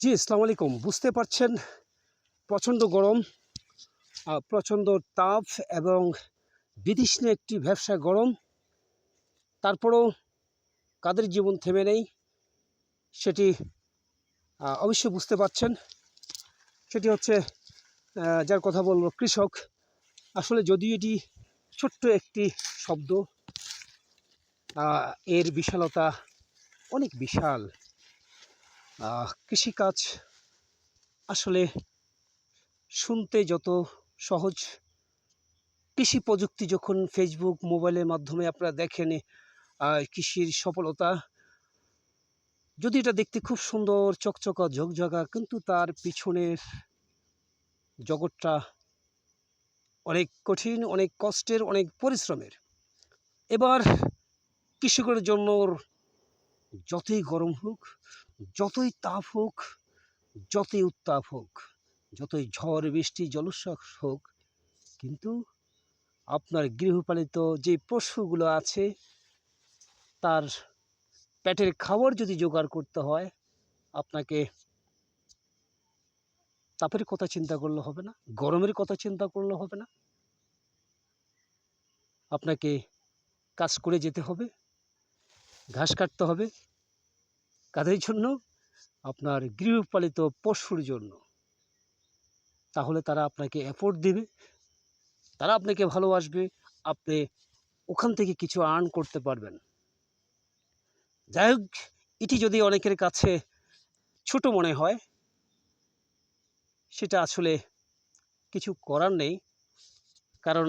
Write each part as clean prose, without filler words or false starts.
জি, আসসালামু আলাইকুম। বুঝতে পারছেন প্রচণ্ড গরম, প্রচণ্ড তাপ এবং বিতৃষ্ণ একটি ভ্যাপসা গরম। তারপরেও কাদের জীবন থেমে নেই সেটি অবশ্যই বুঝতে পারছেন। সেটি হচ্ছে যার কথা বলব কৃষক। আসলে যদিও এটি ছোট্ট একটি শব্দ, এর বিশালতা অনেক বিশাল। কৃষিকাজ আসলে শুনতে যত সহজ, কৃষি প্রযুক্তি যখন ফেসবুক মোবাইলের মাধ্যমে আপনারা দেখেন কৃষির সফলতা, যদি এটা দেখতে খুব সুন্দর চকচকা ঝকঝকা, কিন্তু তার পিছনের জগৎটা অনেক কঠিন, অনেক কষ্টের, অনেক পরিশ্রমের। এবার কৃষকের জন্য যতই গরম হোক, যতই তাপ হোক, যতই উত্তাপ হোক, যতই ঝড় বৃষ্টি জলোচ্ছ্বাস হোক, কিন্তু আপনার গৃহপালিত যে পশুগুলো আছে তার পেটের খাবার যদি জোগাড় করতে হয়, আপনাকে তাপের কথা চিন্তা করলে হবে না, গরমের কথা চিন্তা করলে হবে না। আপনাকে কাজ করে যেতে হবে, ঘাস কাটতে হবে। কাদের জন্য? আপনার গৃহপালিত পশুর জন্য। তাহলে তারা আপনাকে এফোর্ট দিবে, তারা আপনাকে ভালোবাসবে, আপনি ওখান থেকে কিছু আর্ন করতে পারবেন। যাই হোক, এটি যদি অনেকের কাছে ছোট মনে হয়, সেটা আসলে কিছু করার নেই। কারণ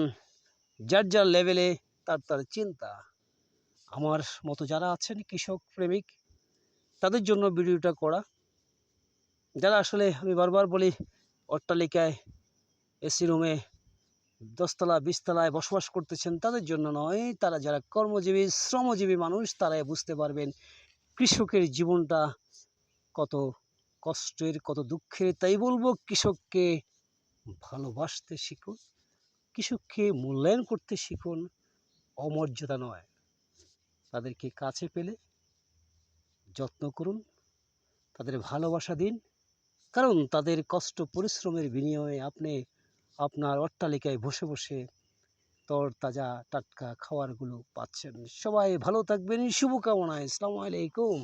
যার যার লেভেলে তার চিন্তা। আমার মতো যারা আছেন কৃষক প্রেমিক, তাদের জন্য ভিডিওটা করা। যারা আসলে আমি বারবার বলি অট্টালিকায় এসি রুমে 10তলা 20তলায় বসবাস করতেছেন, তাদের জন্য নয়। তারা যারা কর্মজীবী শ্রমজীবী মানুষ, তারাই বুঝতে পারবেন কৃষকের জীবনটা কত কষ্টের, কত দুঃখের। তাই বলবো কৃষককে ভালোবাসতে শিখুন, কৃষককে মূল্যায়ন করতে শিখুন। অমর্যাদা নয়, তাদেরকে কাছে পেলে যত্ন করুন, তাদের ভালোবাসা দিন। কারণ তাদের কষ্ট পরিশ্রমের বিনিময়ে আপনি আপনার অট্টালিকায় বসে বসে তরতাজা টাটকা খাবারগুলো পাচ্ছেন। সবাই ভালো থাকবেন, শুভকামনায়। আসসালামু আলাইকুম।